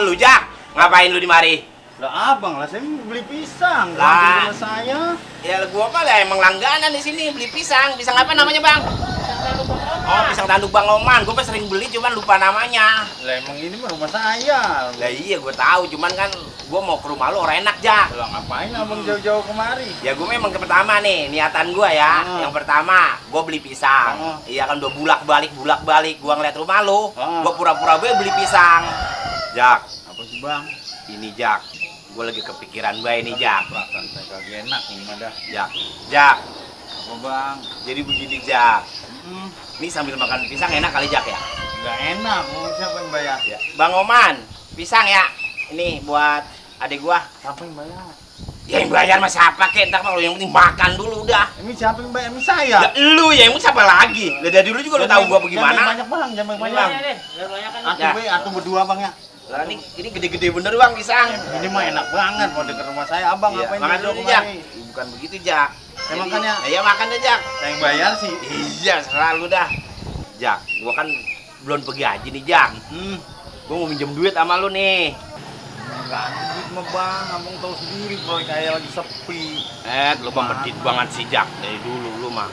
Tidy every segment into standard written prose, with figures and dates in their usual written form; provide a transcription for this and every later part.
lu Jak, ngapain lu di mari? Lah abang lah, saya mau beli pisang. Lah. Sama saya. Ya gua mah lah emang langganan di sini beli pisang. Pisang apa namanya, Bang? Oh, pisang tanduk Bang Oman. Gua mah sering beli cuman lupa namanya. Lah emang ini mah rumah saya. Lah iya gua tahu, cuman kan gua mau ke rumah lu orang enak, Jak. Lah ngapain abang jauh-jauh kemari? Ya gua memang ke pertama nih, niatan gua ya. Yang pertama, gua beli pisang. Iya kan udah bulak-balik gua ngeliat rumah lu. Gua pura-pura beli pisang. Jak, Apa sih bang? ini Jak. Gua lagi kepikiran bae nih, Jak. Perasaan saya kagak enak nih mah dah. Jak. Apa bang? Jadi begini, Jak. Ini sambil makan pisang enak kali, Jak ya? Nggak enak, mau siapa yang bayar? Ya. Bang Oman, pisang ya. Ini buat adik gua. Siapa yang bayar? Ya yang bayar mah siapa kek? Entar kalau yang penting makan dulu udah. Ini siapa yang bayar? Ini saya. Ya, lu ya, emang siapa lagi? Lah dari dulu juga lu tahu gua bagaimana. Jangan banyak bang, jangan banyak. Atuh berdua bang ya. Lah ini gede-gede bener Bang pisang. Ini mah enak banget mau dekat rumah saya. Abang Iya, ngapain makan jauh dulu, Jak. kemari? Bukan begitu, Jak. Ya, makannya. Ya makan deh, Jak. Saya yang bayar sih. Iya, selalu dah. Jak, gua kan belum pergi haji nih, Jak. Gua mau minjem duit sama lu nih. Enggak ada duit mah bang, abang tahu sendiri proyek kayak lagi sepi. Lu medit banget sih, Jak. Dari dulu lu mah.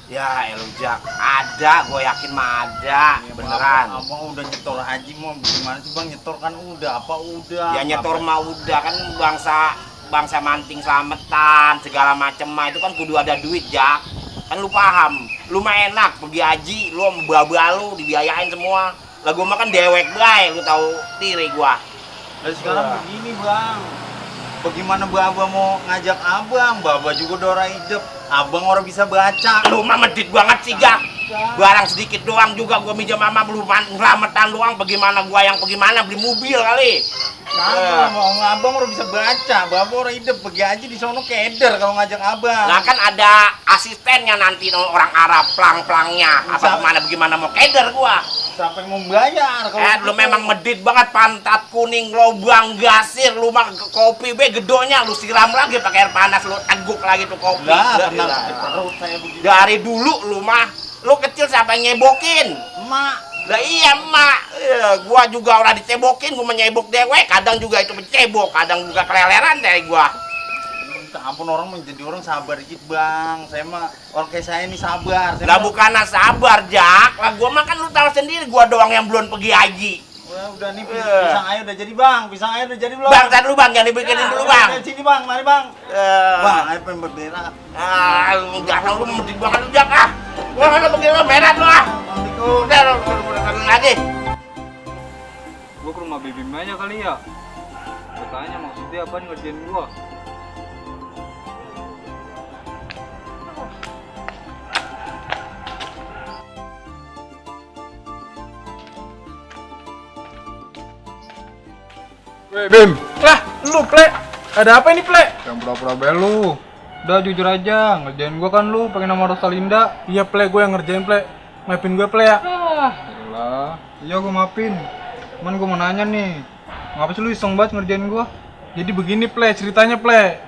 Ya, elu Jak. Ada, gua yakin mah ada. Ya, Beneran. Abang udah nyetor haji mau gimana sih bang? Nyetor kan udah, apa udah? Ya nyetor mah udah kan bangsa manting selamatan segala macem mah itu kan kudu ada duit, Jak. Kan lu paham. Lu mah enak pergi haji, lu mbak-mbak lu dibiayain semua. Lah gua mah kan dewek bae, lu tahu diri gua. Lah sekarang begini bang, bagaimana Baba mau ngajak abang? Baba juga udah orang hidup, abang orang bisa baca. Lu mah medit banget sih, Jak. Barang sedikit doang juga gua minjem sama lu selamatan doang, bagaimana gua yang bagaimana beli mobil kali. Nah, mau abang orang bisa baca, Baba orang hidup pergi aja di sono keder kalau ngajak abang. Lah kan ada asistennya nanti orang Arab plang-plangnya. Apa bagaimana mau keder gua. Siapa yang mau bayar? Lu memang medit banget, pantat kuning, lobang gasir, lu mah kopi be gedonya lu siram lagi pakai air panas, lu teguk lagi tuh kopi. Lah, tenang, perut saya begini. Dari dulu lu mah, lu kecil siapa yang nyebokin? Emak. Lah iya emak, gua juga orang dicebokin, gua menyebok dewek, kadang juga itu mencebok, kadang juga keleleran dari gua. Minta ampun orang menjadi orang sabar dikit bang, saya mah orang kayak saya ini sabar. Lah bukannya sabar, Jak. Lah gua mah kan lu tahu sendiri, gua doang yang belum pergi haji. Wah, udah nih pisang air udah jadi bang, pisang air udah jadi belum? Bang, tar dulu bang, jangan dibikinin dulu bang. Sini bang, mari bang. Bang, air pengen berberak. Lu jangan lu medit banget lu, Jak ah. Gua mana begini berat lu ah. Udah lu lagi. Gua ke rumah Bibi aja kali ya. Gua tanya maksudnya apa nih ngerjain gua. Weh Bim, Lah, lu Ple, ada apa ini Ple? yang pura-pura belu. Udah jujur aja, ngerjain gua kan lu pakai nama Rosalinda. Iya Ple, gue yang ngerjain Ple. Maafin gue Ple ya. Yalah, iya gua maafin. Cuman gua mau nanya nih, ngapa sih lu iseng banget ngerjain gua? Jadi begini Ple, ceritanya Ple.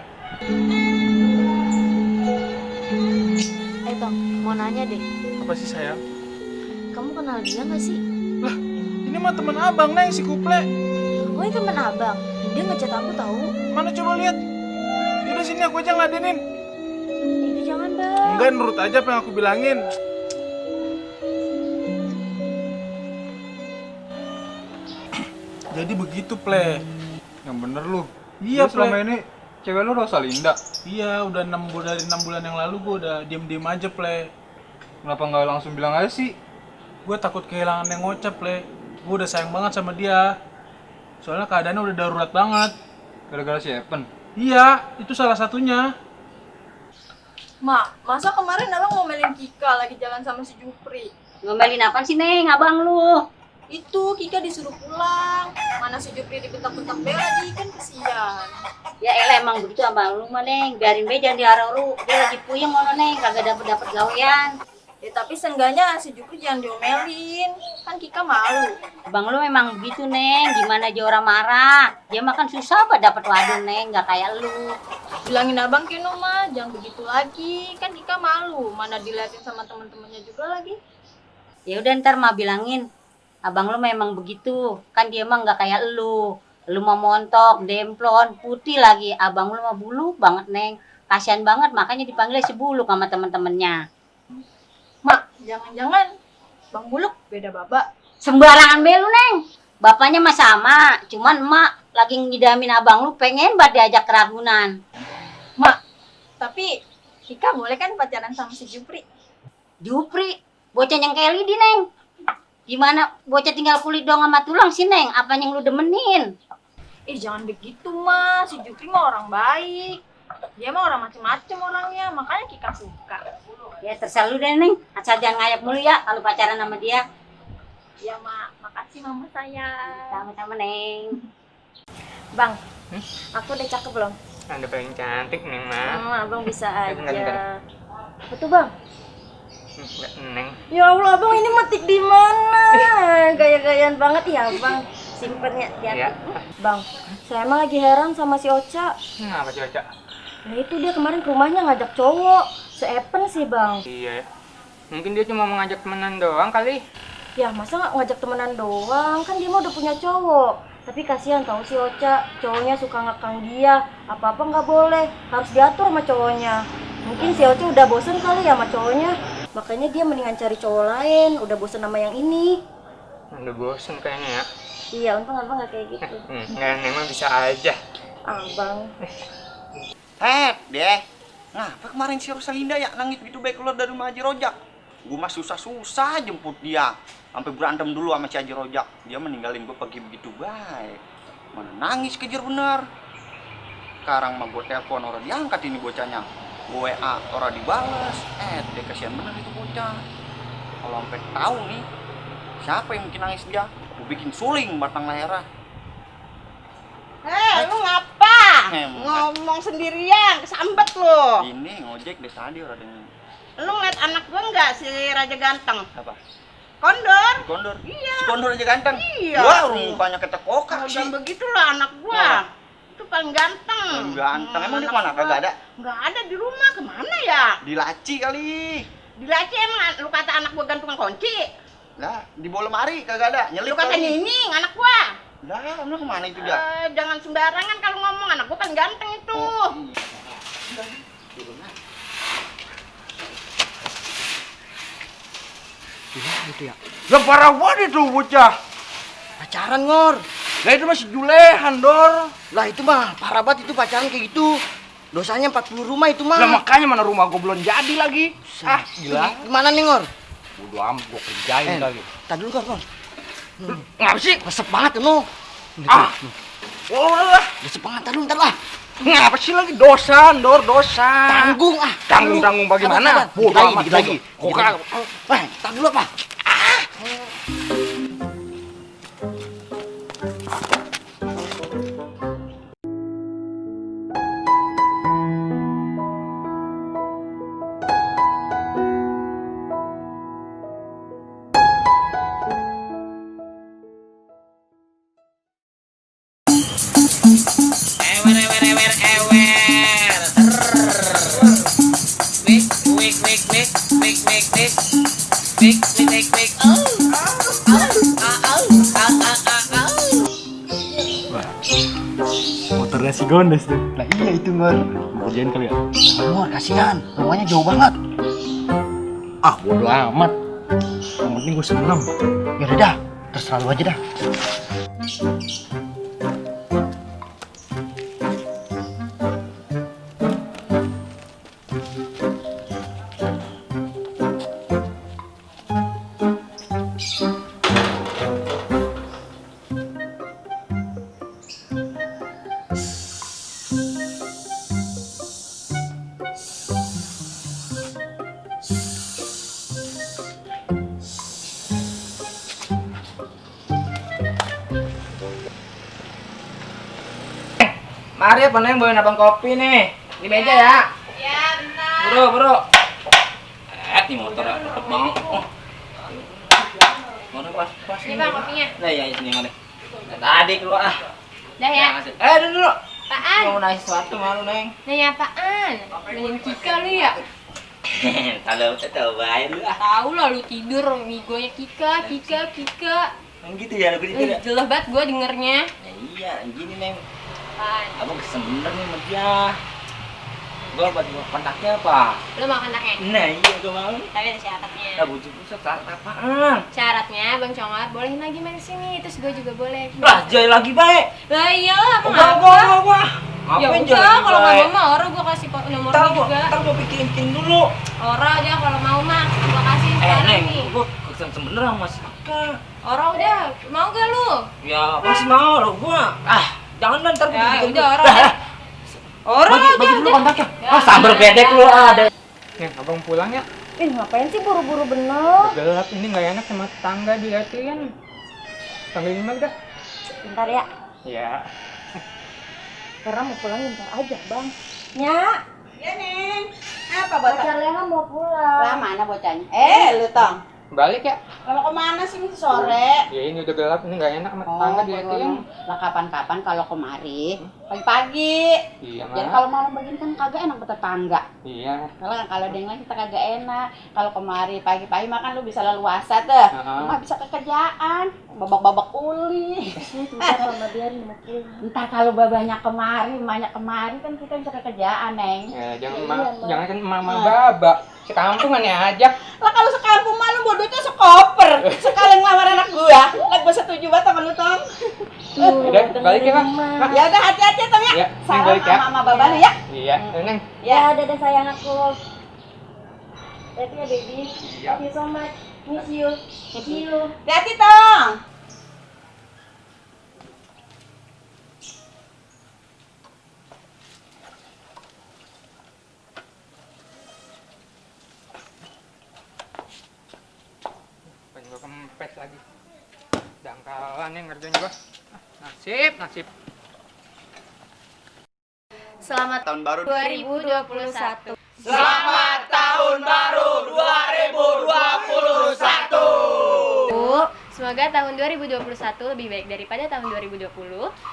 Bang, mau nanya deh. Apa sih sayang? Kamu kenal dia nggak sih? Lah, ini mah teman abang Neng si Kuple. Oh, ini teman abang. Dia ngechat aku tahu. Mana coba lihat? Yaudah sini aku aja ngeladenin. Ini jangan bang. Enggak, nurut aja apa yang aku bilangin. Jadi begitu Ple. Yang bener lu. Iya Lu selama Ple. ini cewek lu Rosalinda. Iya, udah 6 bulan dari 6 bulan yang lalu gue udah diem-diem aja Ple. Kenapa nggak langsung bilang aja sih? Gue takut kehilangan yang ngocap Ple. Gue udah sayang banget sama dia. Soalnya keadaannya udah darurat banget. Gara-gara si Evan. Iya, itu salah satunya. Mak, masa kemarin abang ngomelin Kika lagi jalan sama si Jupri? Ngomelin apa sih Neng, abang lu? Itu Kika disuruh pulang. Mana si Jupri dibentak-bentak Bel lagi, kan kesian. Ya elah emang begitu abang lu mah Neng, biarin be jangan diharu. Dia lagi puyeng ngono Neng, kagak dapet gawean. Ya tapi seenggaknya si Jupri jangan diomelin. Kan Kika malu. Abang lu memang begitu Neng, gimana aja orang marah. Dia makan susah apa dapet wadon Neng, gak kayak lu. Bilangin abang Kino mah, jangan begitu lagi. Kan Kika malu, mana diliatin sama temen-temennya juga lagi. Ya udah ntar mah bilangin. Abang lu memang begitu. Kan dia emang nggak kayak lu. Lu mau montok, demplon, putih lagi. Abang lu mah bulu banget, Neng. Kasian banget, makanya dipanggil si Buluk sama temen-temennya. Mak, jangan-jangan Bang Buluk beda baba. Sembarangan be lu, Neng. Bapaknya mah sama, cuman emak lagi ngidamin abang lu pengen banget diajak ke Ragunan. Mak, tapi Ika boleh kan pacaran sama si Jupri? Jupri, bocah yang Kelly di, Neng. Gimana bocah tinggal kulit doang sama tulang sih, Neng? Apa yang lu demenin? Jangan begitu, Mas. Si Jupri mah orang baik. Dia mah orang macem-macem orangnya, makanya Kika suka. Ya terserah lu deh, Neng. Asal jangan ngayap mulu ya kalau pacaran sama dia. Ya, Mak. Makasih mama saya. Sama-sama, Neng. Bang, aku udah cakep belum? Ada paling cantik nih, Ma. Abang bisa Bentar. aja. Betul bang? Enggak, Neng. Ya Allah, abang ini metik di mana? Gaya-gayaan banget ya, bang. Simpennya ya. Iya. Bang, saya emang lagi heran sama si Ocha. Kenapa sih, Oca? Nah itu dia kemarin ke rumahnya ngajak cowok. Seepen sih bang. Iya ya. Mungkin dia cuma mau ngajak temenan doang kali. Ya masa nggak ngajak temenan doang? Kan dia mah udah punya cowok. Tapi kasihan tahu si Ocha, cowoknya suka ngekang dia. Apa-apa nggak boleh, harus diatur sama cowoknya. Mungkin si Ocha udah bosen kali ya sama cowoknya. Makanya dia mendingan cari cowok lain. Udah bosen sama yang ini. Udah bosen kayaknya ya. Iya, untung abang nggak kayak gitu. Enggak, Neng mah bisa aja. Abang. Deh. Ngapa kemarin si Rosalinda ya nangis gitu baik keluar dari rumah Haji Rojak? Gue mah susah-susah jemput dia. Sampai berantem dulu sama si Haji Rojak. Dia meninggalin gue pergi begitu baik. Mana nangis kejar bener. Sekarang mah gue telepon orang diangkat ini bocahnya. Gue WA orang dibales. Dia kasihan bener itu bocah. Kalau sampai tahu nih siapa yang bikin nangis dia, gue bikin suling batang lehernya. Lu ngapa? Ngomong sendirian, kesambet lu. Ini ngojek deh tadi orang dengan. Lu ngeliat anak gua enggak si Raja Ganteng? Apa? Kondor. Si Kondor? Iya. Si Kondor aja ganteng? Iya. Wah, mukanya ketekokak sih. Udah begitulah anak gua. Itu paling ganteng. Paling ganteng. Emang di mana? Kagak ada? Enggak ada di rumah, kemana ya? Di laci kali. Di laci emang lu kata anak gua gantungan kunci? Lah, di bawah lemari kagak ada. Nyelip Lu kata kali. nyinying anak gua? Lah, lu kemana itu dia? Jangan sembarangan kalau ngomong, anak gua paling ganteng itu. Lah parah banget itu bocah. Pacaran, Ngor. Lah itu masih julehan, Dor. Lah itu mah parah banget itu pacaran kayak gitu. Dosanya 40 rumah itu mah. Lah makanya mana rumah gue belum jadi lagi. Ah, gila. Gimana nih, Ngor? Bodo amat gue kerjain kali. Tadi dulu, Ngor. Ngapa sih? Resep banget tuh, Ah. Oh lah. Resep banget, ntar lah. Ngapa sih lagi dosa, Dor, dosa. Tanggung ah. Tanggung bagaimana? Bodo amat lagi. Kok kagak. Tar dulu apa? Motornya si Gondes tuh. Nah iya itu, Ngor. Kerjain kali ya. Ngor, kasihan. Rumahnya jauh banget. Ah, bodo amat. Yang penting gue seneng. Ya udah dah, terserah lu aja dah. Mari apa Neng bawain abang kopi nih. Di meja ya. Ya, bentar. Bro. Di motor cepet banget. Motor pas. Ini Bang kopinya. Nah ya ini yang ada. Tadi keluar ah. Dah ya. Dulu. Apaan? Mau nanya sesuatu malu Neng. Nanya apaan? Nanyain Kika lu ya? Kalau tahu baik lu ah. Tahu lah lu tidur migonya Kika. Kan gitu ya lagu itu. Jelas banget gue dengernya. Ya iya, gini Neng. Apaan? Abang kesel bener nih sama dia. Gua buat kontaknya apa? Lo mau kontaknya? Nah iya gua mau. Tapi ada syaratnya. Nah butuh pusat syarat apaan? Syaratnya Bang Congor bolehin lagi main kesini, terus gue juga boleh. Lah jai lagi baik. Lah iya, emang Gua. Ya Ngapain udah, jai kalau baik? nggak mau mah orang gue kasih nomornya juga. Ntar gua pikirin dulu. Orang aja kalau mau mah gue kasih sekarang Neng, nih. gua kesel bener sama si Aka. Orang udah, mau gak lu? Ya pasti mau lo gua. Jangan ntar gua Ya pikirin udah dulu. orang. Orang Bagi dulu kontaknya. Ya, Sambar bedek lu ada. Nih, abang pulang ya. Ngapain sih buru-buru bener? Gelap ini nggak enak sama tetangga dilihatin. Panggil Ima udah. Bentar ya. Ya. Karena mau pulang bentar aja, Bang. Nya, Ya, Neng. Apa buat? pacar Leha mau Lah pulang. mana bocahnya? Lu Tong. Balik ya. Mau kemana sih masih sore? Ya ini udah gelap ini nggak enak sama tetangga dilihatin. Lah kapan-kapan kalau kemari pagi-pagi. Iya Jadi mah. kalau malam begini kan kagak enak bertetangga. Iya. Kalau ada yang lain kita kagak enak. Kalau kemari pagi-pagi makan lu bisa leluasa tuh. Heeh. Mah bisa ke kerjaan, babak-babak uli. Bentar Mama biarin mungkin. Entar kalau babanya kemari, emaknya kemari kan kita bisa ke kerjaan, Neng. Ya, jangan Iya, Mak. jangan kan mama baba. Sekampung aneh aja. Lah kalau sekampung mah lu bodohnya sekoper. Sekali ngelamar anak gua. Lah gua setuju banget sama lu, Tong. Udah, balik ya, Mak. Ya udah hati-hati ya, Tong ya. Ya, Neng Salam balik ya. sama Mama Baba lu ya. Iya, Neng. Ya, dadah sayang aku. Happy ya, baby. Iya. Thank you so much. Miss you. See you. Hati-hati, Tong. Pengen gua kempes lagi. Dangkalan nih ngerjain gua. Nasib. Selamat Tahun baru 2021. Selamat tahun baru 2021. Semoga tahun 2021 lebih baik daripada tahun 2020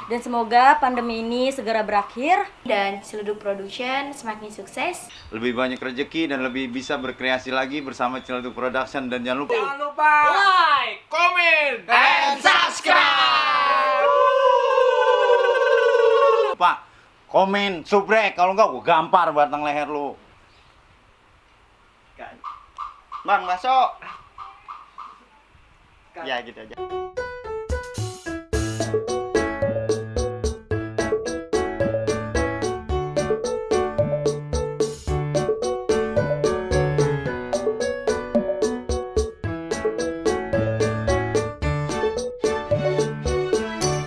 Dan semoga pandemi ini segera berakhir. dan Ciledug Production semakin sukses. lebih banyak rezeki dan lebih bisa berkreasi lagi bersama Ciledug Production dan jangan lupa Like, comment, and subscribe. Pak, komen, subrek, kalau enggak gua gampar batang leher lu. Bang, masuk. Ya gitu aja.